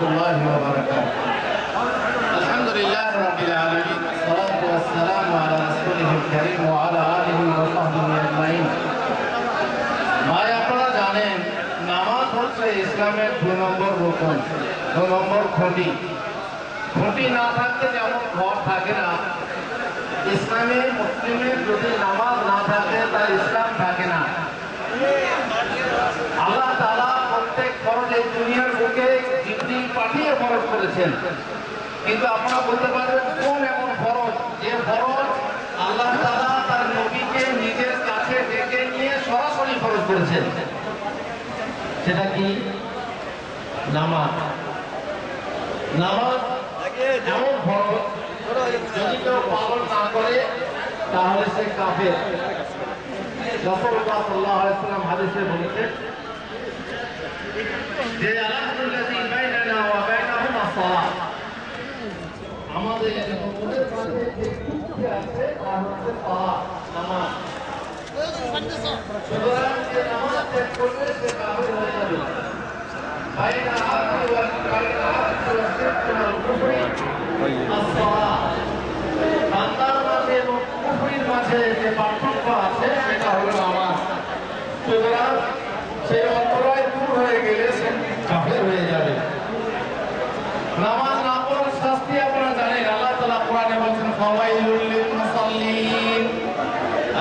الله وبركاته. الحمد لله رب العالمين والصلاة والسلام على رسوله الكريم وعلى آله وصحبه أجمعين. ভাই আপনারা জানেন নামাজ হচ্ছে ইসলামের 2 নম্বর রুকন, 2 নম্বর খুঁটি। খুঁটি না থাকলে যেমন ঘর থাকে না, ইসলামে মুসলিমের যদি নামাজ না থাকে তার ইসলাম থাকে না। আল্লাহ তাআলা প্রত্যেক ফরজ এই দুনিয়ার বুকে জিবরিল পাঠিয়ে ফরজ করেছেন, কিন্তু আপনারা বলতে পারবেন কোন এমন ফরজ যে ফরজ আল্লাহ তাআলা তার নবীকে নিজের কাছে ডেকে নিয়ে সরাসরি ফরজ করেছেন? সেটা কি? নামাজ। নামাজ এমন ফরজ যদি কেউ পালন না করে তাহলে সে কাফের। রাসূলুল্লাহ সাল্লাল্লাহু আলাইহি ওয়াসাল্লাম হাদিসে বলেছেন যে আল-আহদুল্লাযী বাইনানা ওয়া বাইনাহুম আস-সালাহ, আমাদের ওদের মাঝে যে চুক্তি আছে তা হচ্ছে সালাত, নামাজ। সুতরাং যে নামাজ ত্যাগ করবে সে কাফের হয়ে যাবে। বাইনা আল-আহদি ওয়াল শিরকি ওয়াল কুফরি আস-সালাহ, বান্দার মাঝে এবং কুফরির মাঝে যে পার্থক্য আছে সেটা হলো নামাজ। সুতরাং সেই অন্তরায় দূর হয়ে গেলে সে কাফের হয়ে যাবে। নামাজ না পড়ার শাস্তি আপনারা জানেন। আল্লাহ তাআলা কোরআনে বলেছেন ফাওয়াইলুল লিল মুসাল্লিন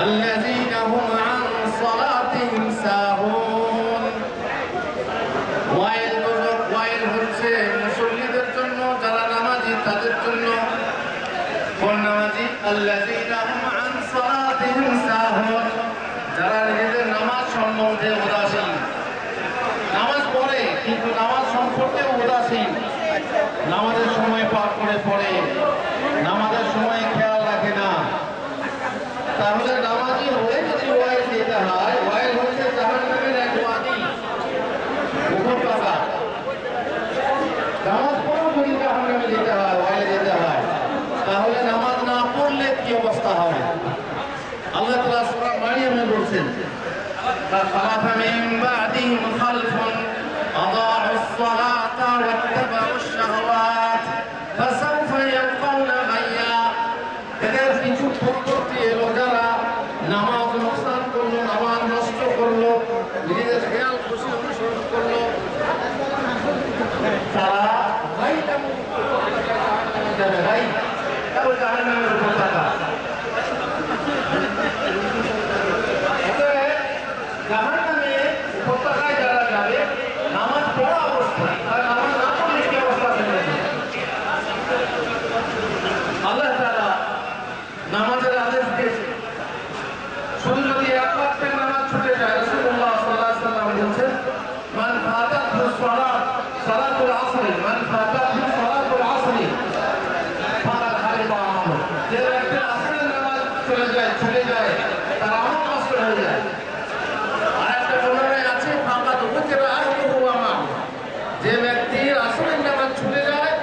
আল্লাযীনা হুম আন সালাতিহিম সাহুন। ওয়াইল হচ্ছে মুসল্লিদের জন্য, যারা নামাজি তাদের জন্য। কোন নামাজি? আল্লাযীনা হুম আন সালাতিহিম সাহুন, যারা নিজেদের নামাজ সম্বন্ধে উদাসীন। নামাজ পড়ে কিন্তু নামাজ সম্পর্কে উদাসীন, নামাজের সময় পার করে পড়ে, নামাজের সময় খেয়াল রাখে না। তাহলে নামাজি হয়ে যদি ওয়াইল যেতে হয়, ওয়াইল হচ্ছে জাহান্নামের এক ওয়াদি, উপত্যকা। নামাজ পড়েও যদি জাহান্নামে যেতে হয়, ওয়াইলে যেতে হয়, তাহলে নামাজ না পড়লে কি অবস্থা হবে? আল্লাহ তাআলা সূরা মারিয়ামে বলছেন فخلف من بعدهم خلف أضاعوا الصلاة واتبعوا الشهوات فسوف يلقون غيا। এদের কিছু পদ্ধতি এলো, যারা নামাজ নকশান করলো, নামাজ নষ্ট করলো, নিজেদের খেয়াল খুশি অনুসরণ করলো, তারা জাহান্নামের উপত্যকা। জাহান্নামে উপত্যকায় যারা যাবে নামাজ পড়া অবস্থায়, আর নামাজ না পড়লে কি অবস্থা হবে? আল্লাহ তাআলা নামাজের আদেশ দিয়েছে। শুধু যদি এক ওয়াক্তের নামাজ ছুটে যায়, রাসূলুল্লাহ সাল্লাল্লাহু আলাইহি ওয়াসাল্লাম বলেছেন মান ফাতাতহু সালাতুল আসর, মান ফাতাতহু সালাতুল আসর ফাকাদ হারিবা আমালু। যে ব্যক্তি আসরের নামাজ চলে যায়, ছুটে যায়, তার আমল নষ্ট হয়ে যায়। যে ব্যক্তির আসরের নামাজ ছুটে যায়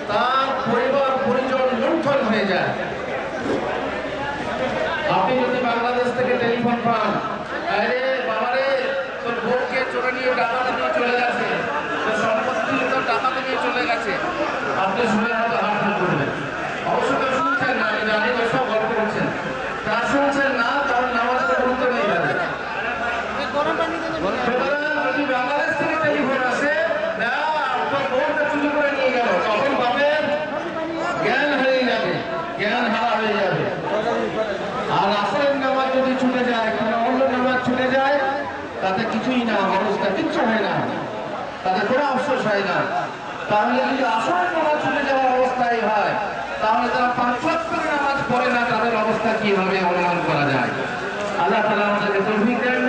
তার পরিবার পরিজন লুণ্ঠন হয়ে যায়। আপনি যদি বাংলাদেশ থেকে টেলিফোন পান, আরে বাবারে তোর বোনকে চোরে নিয়ে ডাকাতে নিয়ে চলে গেছে, তোর সম্পত্তি তোর ডাকাতে নিয়ে চলে গেছে, আপনি শুনে হয়তো হাত করবেন। অবশ্য তো শুনছেন না, আমি জানি সব গল্প করছেন, তা শুনছেন না, কারণ নামাজের গুরুত্ব নেই তাদের। যদি বাংলাদেশ থেকে টেলিফোন আসে জ্ঞান হারিয়ে যাবে, জ্ঞান হারা হয়ে যাবে। আর আসরের নামাজ যদি ছুটে যায়, কোনো অন্য নামাজ ছুটে যায়, তাতে কিছুই না, অবস্থা কিচ্ছু হয় না, তাতে কোনো আফসোস হয় না। তাহলে যদি আসরের নামাজ ছুটে যাওয়ার অবস্থায় হয়, তাহলে যারা 5 ওয়াক্তের নামাজ পড়ে না তাদের অবস্থা কি হবে অনুমান করা যায়। আল্লাহ তাআলা আমাদেরকে তৌফিক দেন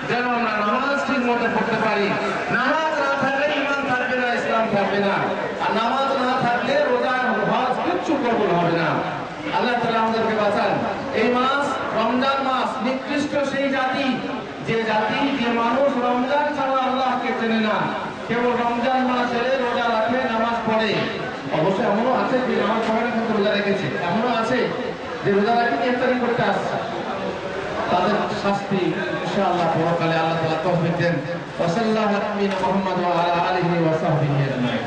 যেন আমরা নামাজ ঠিক মতো পড়তে পারি। নামাজ না থাকলে ঈমান থাকবে না, ইসলাম থাকবে না। আর নামাজ না থাকলে রোজা হজ কিচ্ছু কবুল হবে না। আল্লাহ তাআলা আমাদেরকে বাঁচান। এই মাস রমজান মাস, নিকৃষ্ট সেই জাতি, যে জাতি, যে মানুষ রমজান ছাড়া আল্লাহকে চেনে না, কেবল রমজান মাস এলে রোজা রাখে, নামাজ পড়ে। অবশ্যই এমনও আছে যে নামাজ পড়ে না কিন্তু রোজা রেখেছে, এমনও আছে যে রোজা রাখে ইফতারি করতে আসছে। তাদের শাস্তি ইনশাআল্লাহ পরকালে আল্লাহ তাআলা তৌফিক দেন। ওয়া সাল্লাল্লাহু আলা মুহাম্মাদ ওয়া আলা আলিহি ওয়া সাহবিহি আজমাইন।